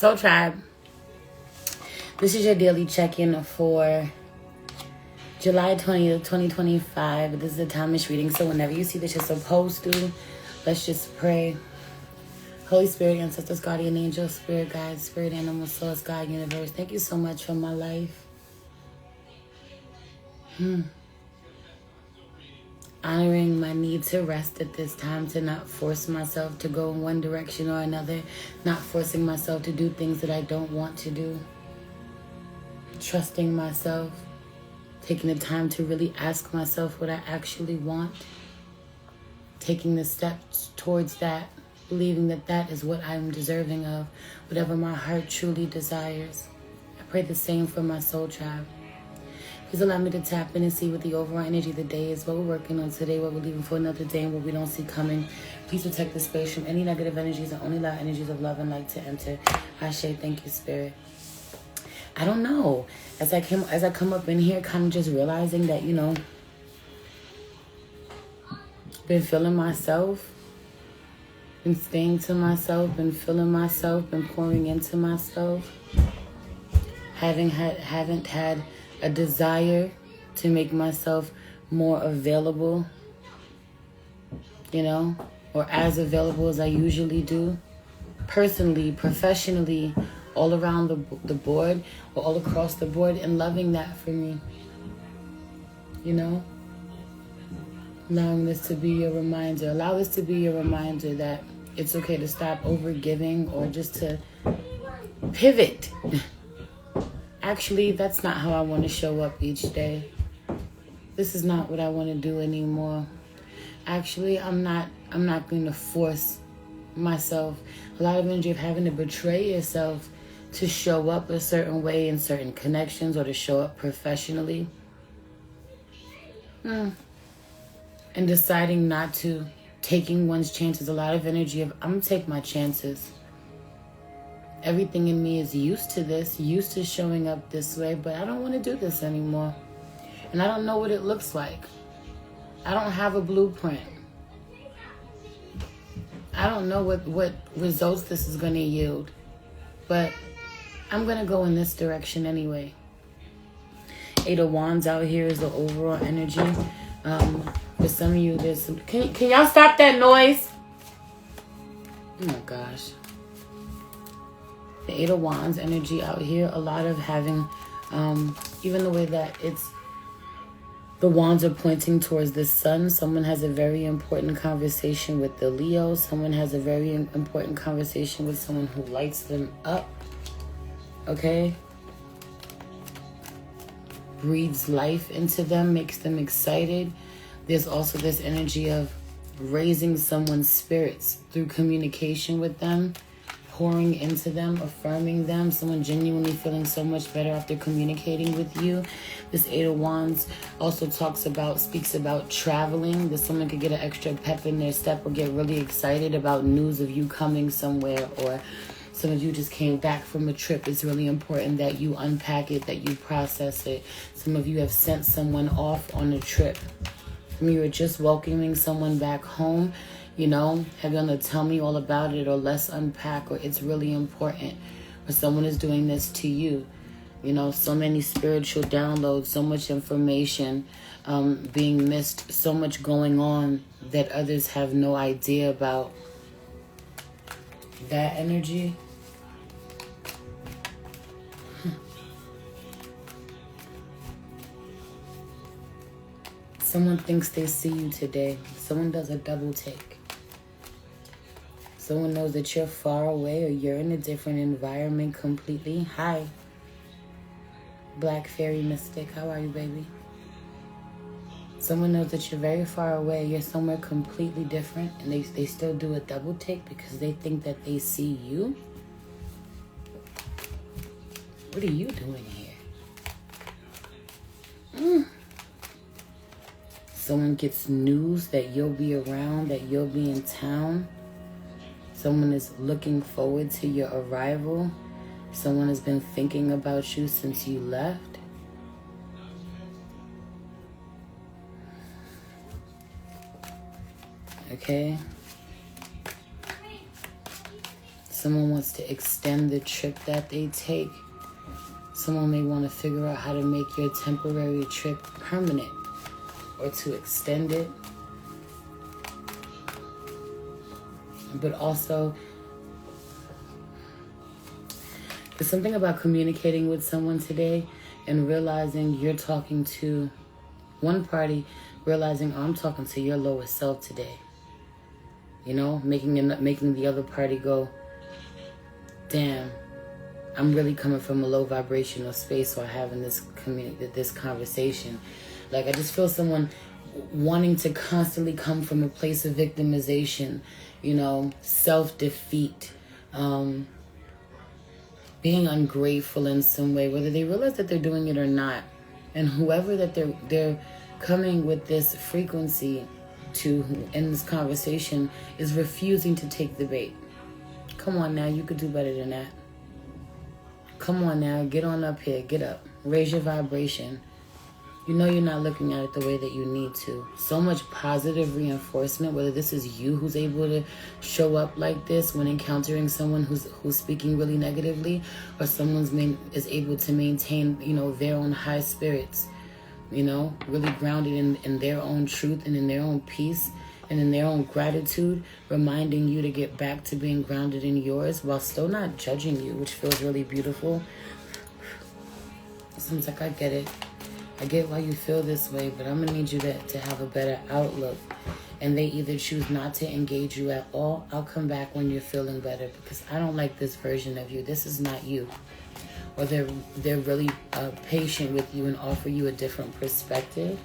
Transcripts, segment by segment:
Soul Tribe, this is your daily check-in for July 20th, 2025. This is a Thomas reading, so whenever you see that you're supposed to, let's just pray. Holy Spirit, ancestors, guardian angel, spirit guide, spirit animal, source, God, universe, thank you so much for my life. Honoring my need to rest at this time, to not force myself to go in one direction or another, not forcing myself to do things that I don't want to do. Trusting myself, taking the time to really ask myself what I actually want. Taking the steps towards that, believing that that is what I'm deserving of, whatever my heart truly desires. I pray the same for my soul tribe. Please allow me to tap in and see what the overall energy of the day is, what we're working on today, what we're leaving for another day, and what we don't see coming. Please protect the space from any negative energies and only allow energies of love and light to enter. Ashe, thank you, Spirit. I don't know. As I come up in here, kind of just realizing that, been feeling myself, been staying to myself, been feeling myself, been pouring into myself. Haven't had a desire to make myself more available, or as available as I usually do, personally, professionally, all around the board, or all across the board, and loving that for me, allowing this to be a reminder. Allow this to be a reminder that it's okay to stop over giving or just to pivot. Actually, that's not how I want to show up each day. This is not what I want to do anymore. Actually, I'm not going to force myself. A lot of energy of having to betray yourself to show up a certain way in certain connections or to show up professionally. And deciding not to, taking one's chances. A lot of energy of, I'm going to take my chances. Everything in me is used to this, used to showing up this way, but I don't want to do this anymore. And I don't know what it looks like. I don't have a blueprint. I don't know what results this is going to yield, but I'm going to go in this direction anyway. Eight of Wands out here is the overall energy. For some of you, there's some... Can y'all stop that noise? Oh my gosh. The Eight of Wands energy out here, a lot of having, even the way that the wands are pointing towards the sun. Someone has a very important conversation with the Leo. Someone has a very important conversation with someone who lights them up. Okay? Breathes life into them, makes them excited. There's also this energy of raising someone's spirits through communication with them. Pouring into them, affirming them, someone genuinely feeling so much better after communicating with you. This Eight of Wands also speaks about traveling, that someone could get an extra pep in their step or get really excited about news of you coming somewhere, or some of you just came back from a trip. It's really important that you unpack it, that you process it. Some of you have sent someone off on a trip. Some of you are just welcoming someone back home. Have you on to tell me all about it, or let's unpack, or it's really important, or someone is doing this to you. So many spiritual downloads, so much information being missed, so much going on that others have no idea about. That energy. Someone thinks they see you today. Someone does a double take. Someone knows that you're far away or you're in a different environment completely. Hi. Black Fairy Mystic. How are you, baby? Someone knows that you're very far away. You're somewhere completely different. And they still do a double take because they think that they see you. What are you doing here? Someone gets news that you'll be around, that you'll be in town. Someone is looking forward to your arrival. Someone has been thinking about you since you left. Okay? Someone wants to extend the trip that they take. Someone may want to figure out how to make your temporary trip permanent or to extend it. But also, there's something about communicating with someone today and realizing you're talking to one party, realizing, oh, I'm talking to your lowest self today. You know, making the other party go, damn, I'm really coming from a low vibrational space while having this conversation. Like, I just feel someone wanting to constantly come from a place of victimization, you know, self-defeat, being ungrateful in some way, whether they realize that they're doing it or not. And whoever that they're coming with this frequency to in this conversation is refusing to take the bait. Come on now, you could do better than that. Come on now, get on up here, get up, raise your vibration. You know you're not looking at it the way that you need to. So much positive reinforcement, whether this is you who's able to show up like this when encountering someone who's speaking really negatively, or someone's is able to maintain, you know, their own high spirits, you know, really grounded in their own truth and in their own peace and in their own gratitude, reminding you to get back to being grounded in yours while still not judging you, which feels really beautiful. Seems like I get it. I get why you feel this way, but I'm going to need you to have a better outlook. And they either choose not to engage you at all. I'll come back when you're feeling better, because I don't like this version of you. This is not you. Or they're really patient with you and offer you a different perspective.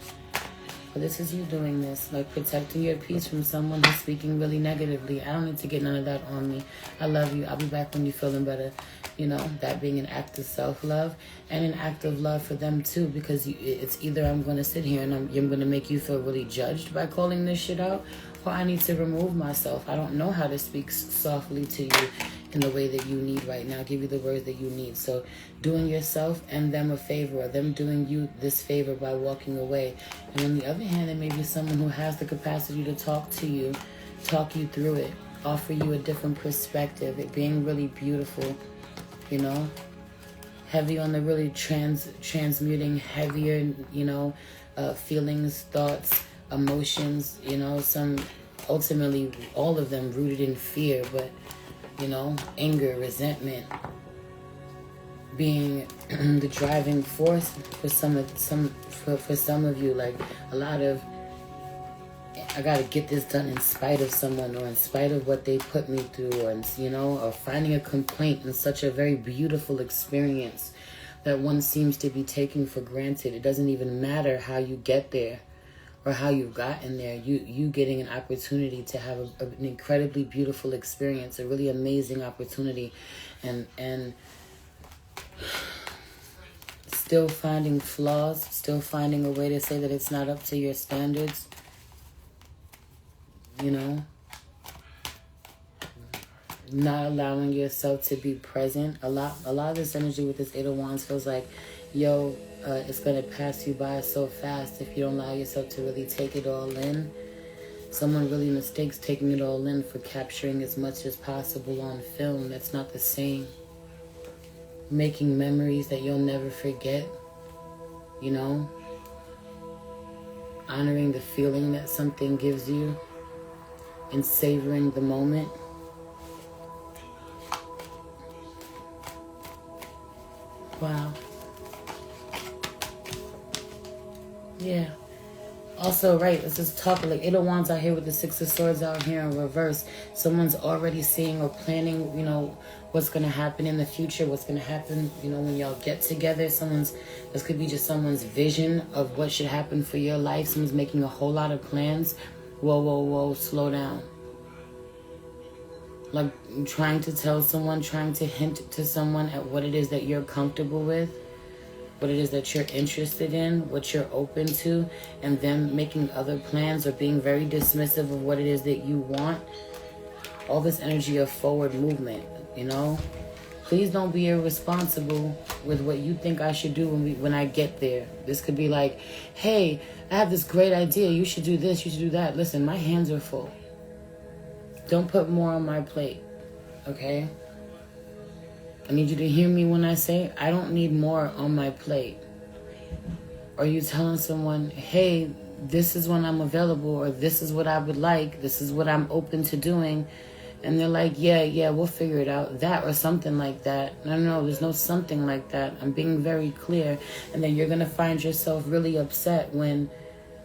But this is you doing this, like protecting your peace from someone who's speaking really negatively. I don't need to get none of that on me. I love you. I'll be back when you're feeling better. You know, that being an act of self-love and an act of love for them too, because it's either I'm going to sit here and I'm going to make you feel really judged by calling this shit out, or I need to remove myself. I don't know how to speak softly to you in the way that you need right now, give you the words that you need. So doing yourself and them a favor, or them doing you this favor by walking away. And on the other hand, there may be someone who has the capacity to talk to you, talk you through it, offer you a different perspective, it being really beautiful. You know, heavy on the really transmuting heavier, you know, feelings, thoughts, emotions, you know, some ultimately all of them rooted in fear, but, you know, anger, resentment being the driving force for some of you, like a lot of, I gotta get this done in spite of someone, or in spite of what they put me through, or, you know, or finding a complaint in such a very beautiful experience that one seems to be taking for granted. It doesn't even matter how you get there or how you've gotten there. You getting an opportunity to have an incredibly beautiful experience, a really amazing opportunity, and still finding flaws, still finding a way to say that it's not up to your standards. You know, not allowing yourself to be present. A lot of this energy with this Eight of Wands feels like, yo, it's going to pass you by so fast if you don't allow yourself to really take it all in. Someone really mistakes taking it all in for capturing as much as possible on film. That's not the same. Making memories that you'll never forget, you know. Honoring the feeling that something gives you. And savoring the moment. Wow. Yeah. Also, right, let's just talk like Eight of Wands out here with the Six of Swords out here in reverse. Someone's already seeing or planning, you know, what's going to happen in the future, what's going to happen, you know, when y'all get together. This could be just someone's vision of what should happen for your life. Someone's making a whole lot of plans. Whoa, slow down. Like trying to tell someone, trying to hint to someone at what it is that you're comfortable with, what it is that you're interested in, what you're open to, and them making other plans or being very dismissive of what it is that you want. All this energy of forward movement, you know? Please don't be irresponsible with what you think I should do when I get there. This could be like, hey, I have this great idea. You should do this, you should do that. Listen, my hands are full. Don't put more on my plate, okay? I need you to hear me when I say I don't need more on my plate. Are you telling someone, hey, this is when I'm available, or this is what I would like, this is what I'm open to doing, and they're like, yeah, we'll figure it out, that or something like that. No, there's no something like that. I'm being very clear. And then you're going to find yourself really upset when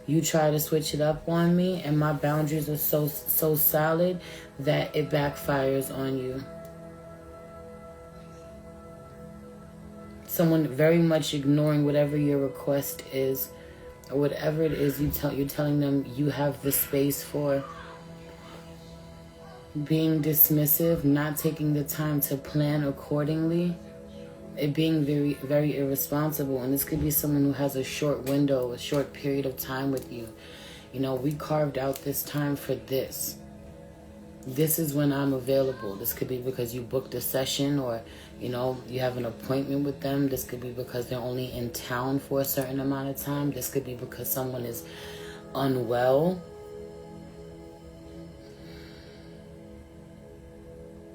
you try to switch it up on me and my boundaries are so solid that it backfires on you. Someone very much ignoring whatever your request is, or whatever it is you're telling them you have the space for. Being dismissive, not taking the time to plan accordingly, it being very, very irresponsible. And this could be someone who has a short window, a short period of time with you. You know, we carved out this time for this. This is when I'm available. This could be because you booked a session, or, you know, you have an appointment with them. This could be because they're only in town for a certain amount of time. This could be because someone is unwell.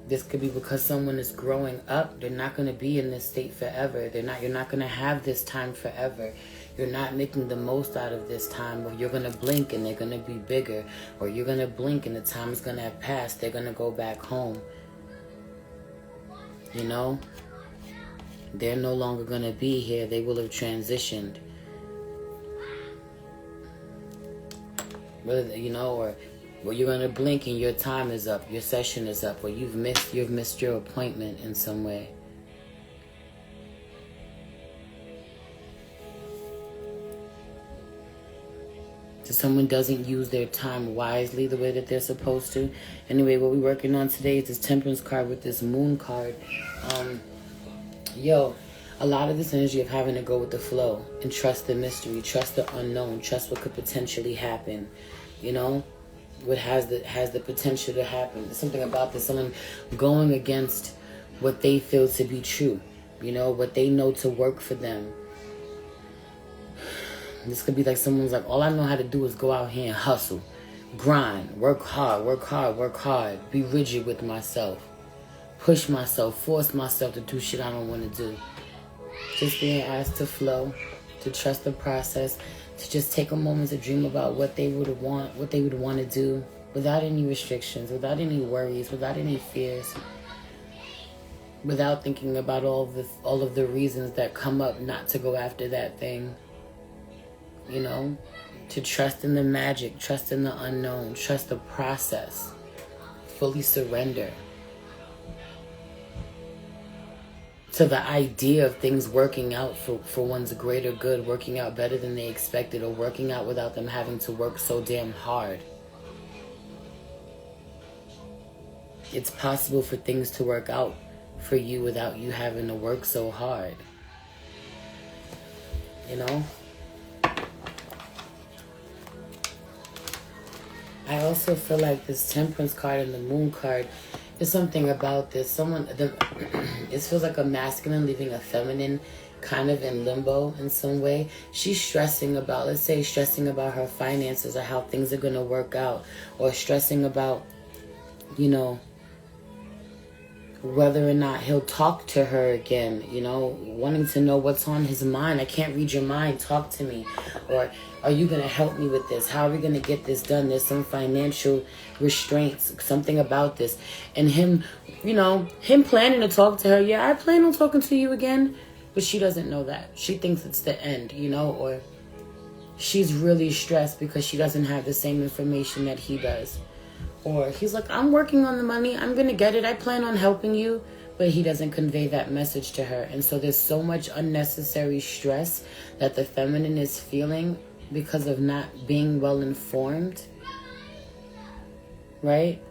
This could be because someone is growing up. They're not going to be in this state forever. You're not going to have this time forever. You're not making the most out of this time, or you're going to blink and they're going to be bigger, or you're going to blink and the time is going to have passed. They're going to go back home. You know? They're no longer going to be here. They will have transitioned. Whether, you know, or you're going to blink and your time is up, your session is up, or you've missed your appointment in some way. So someone doesn't use their time wisely the way that they're supposed to. Anyway, what we're working on today is this Temperance card with this Moon card. A lot of this energy of having to go with the flow and trust the mystery, trust the unknown, trust what could potentially happen, you know? What has the potential to happen. There's something about this, someone going against what they feel to be true, you know, what they know to work for them. This could be like someone's like, all I know how to do is go out here and hustle, grind, work hard, be rigid with myself, push myself, force myself to do shit I don't want to do. Just being asked to flow, to trust the process, to just take a moment to dream about what they would want to do without any restrictions, without any worries, without any fears, without thinking about all of the reasons that come up not to go after that thing. You know, to trust in the magic, trust in the unknown, trust the process, fully surrender to the idea of things working out for one's greater good, working out better than they expected, or working out without them having to work so damn hard. It's possible for things to work out for you without you having to work so hard. You know? I also feel like this Temperance card and the Moon card, there's something about this. It feels like a masculine leaving a feminine kind of in limbo in some way. She's stressing about, let's say, stressing about her finances or how things are going to work out, or stressing about, you know, whether or not he'll talk to her again, you know, wanting to know what's on his mind. I can't read your mind, talk to me. Or, are you going to help me with this? How are we going to get this done? There's some financial restraints, something about this. And him, you know, him planning to talk to her. Yeah, I plan on talking to you again. But she doesn't know that. She thinks it's the end, you know, or she's really stressed because she doesn't have the same information that he does. Or he's like, I'm working on the money. I'm going to get it. I plan on helping you. But he doesn't convey that message to her. And so there's so much unnecessary stress that the feminine is feeling because of not being well informed. Right?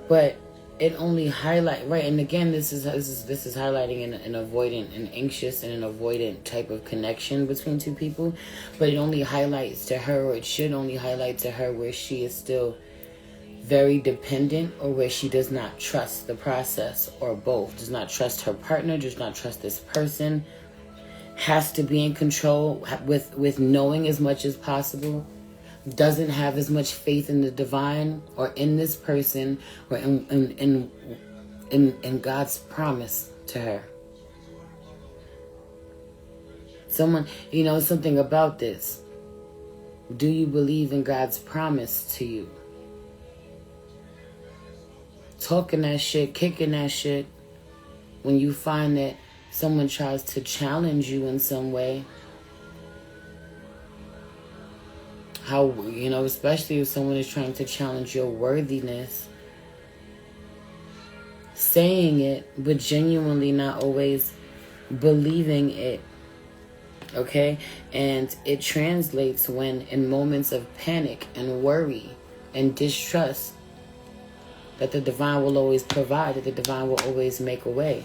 But it only highlight, right? And again, this is highlighting an avoidant, an anxious and an avoidant type of connection between two people. But it only highlights to her, or it should only highlight to her, where she is still very dependent, or where she does not trust the process, or both. Does not trust her partner, does not trust this person, has to be in control with knowing as much as possible, doesn't have as much faith in the divine, or in this person, or in in God's promise to her. Someone, something about this. Do you believe in God's promise to you? Talking that shit, kicking that shit, when you find that someone tries to challenge you in some way. How, especially if someone is trying to challenge your worthiness. Saying it, but genuinely not always believing it. Okay? And it translates when in moments of panic and worry and distrust, that the divine will always provide, that the divine will always make a way.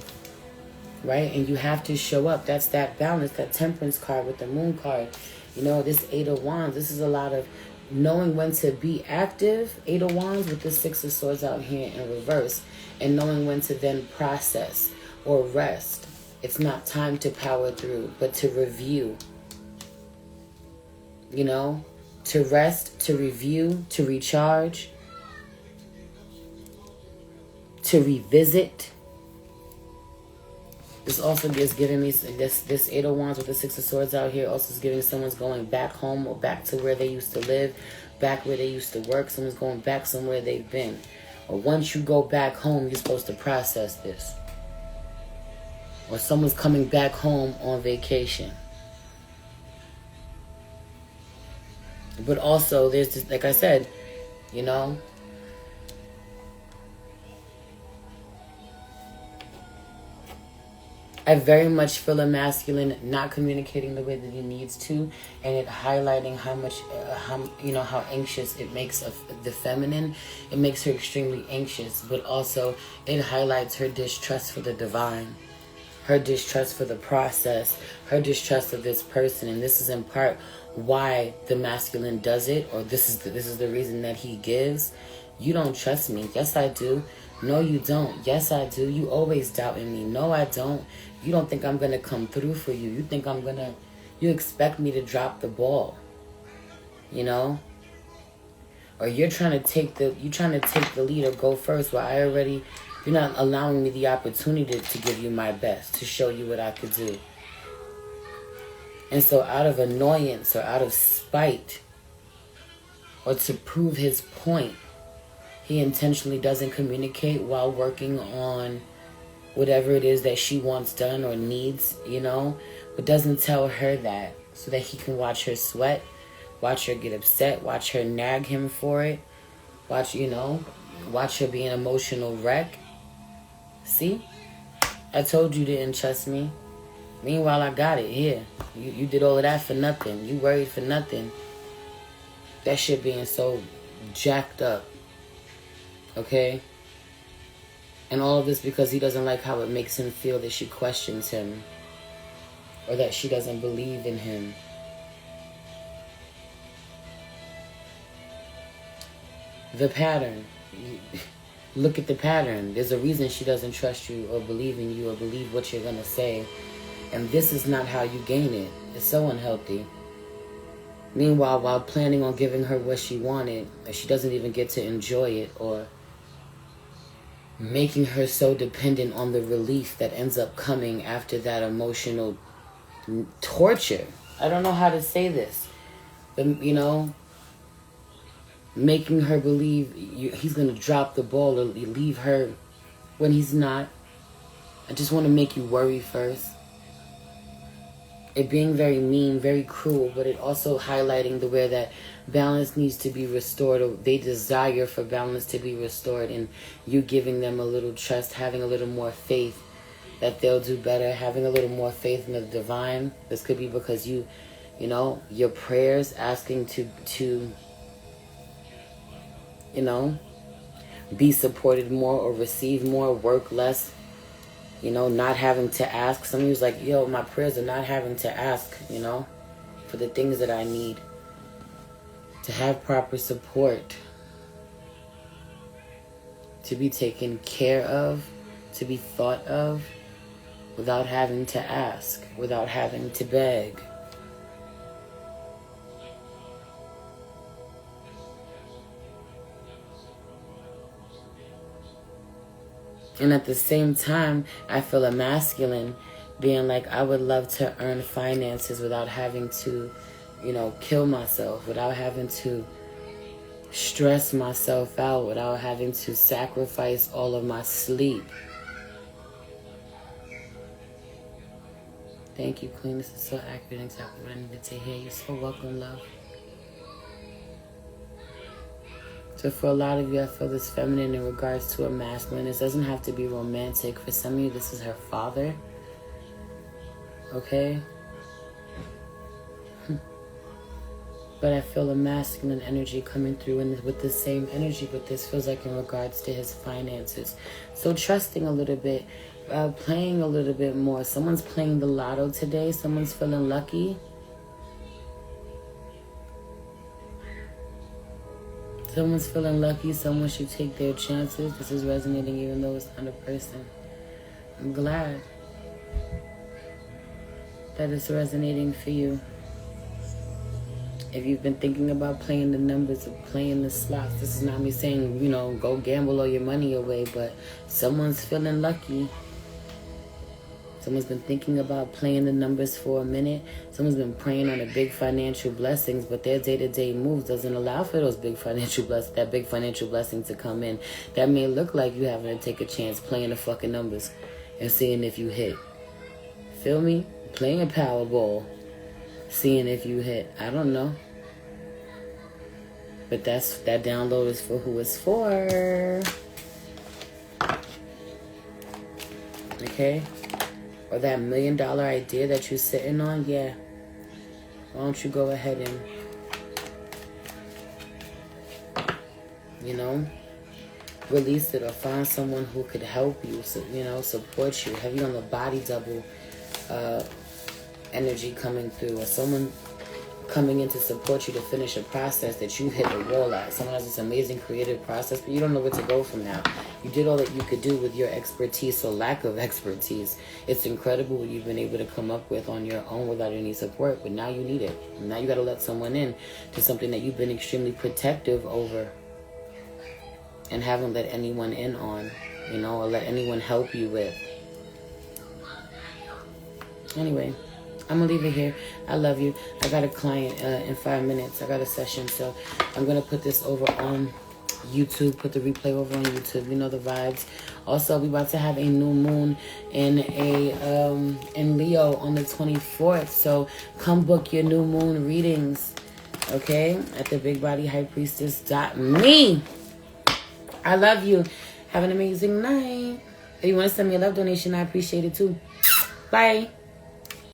Right? And you have to show up. That's that balance, that temperance card with the moon card. This 8 of Wands, this is a lot of knowing when to be active. 8 of Wands with the 6 of Swords out here in reverse. And knowing when to then process or rest. It's not time to power through, but to review. To rest, to review, to recharge, to revisit. This also is giving me this 8 of Wands with the 6 of Swords out here. Also is giving someone's going back home or back to where they used to live, back where they used to work. Someone's going back somewhere they've been. Or once you go back home, you're supposed to process this. Or someone's coming back home on vacation. But also, there's this, like I said, I very much feel a masculine not communicating the way that he needs to, and it highlighting how much, how anxious it makes of the feminine. It makes her extremely anxious, but also it highlights her distrust for the divine, her distrust for the process, her distrust of this person. And this is in part why the masculine does it, or this is the reason that he gives. You don't trust me. Yes, I do. No, you don't. Yes, I do. You always doubt in me. No, I don't. You don't think I'm going to come through for you. You expect me to drop the ball. Or you're trying to take the lead or go first, while you're not allowing me the opportunity to give you my best, to show you what I could do. And so out of annoyance or out of spite, or to prove his point, he intentionally doesn't communicate while working on whatever it is that she wants done or needs, but doesn't tell her that, so that he can watch her sweat, watch her get upset, watch her nag him for it, watch her be an emotional wreck. See? I told you didn't trust me. Meanwhile, I got it here. You did all of that for nothing. You worried for nothing. That shit being so jacked up. Okay? And all of this because he doesn't like how it makes him feel that she questions him, or that she doesn't believe in him. The pattern. Look at the pattern. There's a reason she doesn't trust you or believe in you or believe what you're going to say. And this is not how you gain it. It's so unhealthy. Meanwhile, while planning on giving her what she wanted, she doesn't even get to enjoy it, or making her so dependent on the relief that ends up coming after that emotional torture. I don't know how to say this. But, making her believe he's going to drop the ball or leave her when he's not. I just want to make you worry first. It being very mean, very cruel, but it also highlighting the way that balance needs to be restored, or they desire for balance to be restored, and you giving them a little trust, having a little more faith that they'll do better, having a little more faith in the divine. This could be because your prayers asking to be supported more or receive more, work less, not having to ask. Some of you's like, my prayers are not having to ask, for the things that I need. To have proper support. To be taken care of. To be thought of. Without having to ask. Without having to beg. And at the same time, I feel a masculine being like, I would love to earn finances without having to, kill myself, without having to stress myself out, without having to sacrifice all of my sleep. Thank you, Queen. This is so accurate and exactly what I needed to hear. You're so welcome, love. So for a lot of you, I feel this feminine in regards to a masculine. This doesn't have to be romantic. For some of you, this is her father. Okay? But I feel a masculine energy coming through and with the same energy, but this feels like in regards to his finances. So trusting a little bit, playing a little bit more. Someone's playing the lotto today. Someone's feeling lucky. Someone's feeling lucky. Someone should take their chances. This is resonating even though it's not a person. I'm glad that it's resonating for you. If you've been thinking about playing the numbers or playing the slots, this is not me saying, go gamble all your money away, but someone's feeling lucky. Someone's been thinking about playing the numbers for a minute. Someone's been praying on the big financial blessings, but their day-to-day moves doesn't allow for those big financial that big financial blessing to come in. That may look like you having to take a chance playing the fucking numbers and seeing if you hit. Feel me? Playing a Powerball, seeing if you hit. I don't know. But that download is for who it's for. Okay? Or that $1 million idea that you're sitting on, yeah. Why don't you go ahead and, release it or find someone who could help you, support you. Heavy on the body double energy coming through, or someone coming in to support you to finish a process that you hit the wall at. Someone has this amazing creative process, but you don't know where to go from now. You did all that you could do with your expertise or lack of expertise. It's incredible what you've been able to come up with on your own without any support, but now you need it. Now you got to let someone in to something that you've been extremely protective over and haven't let anyone in on, or let anyone help you with. Anyway, I'm going to leave it here. I love you. I got a client in 5 minutes. I got a session, so I'm going to put this over on YouTube, put the replay over on YouTube. You know the vibes. Also, we about to have a new moon in Leo on the 24th, so come book your new moon readings, okay, at the BigBodyHighPriestess.me. I love you. Have an amazing night. If you want to send me a love donation, I appreciate it too. Bye.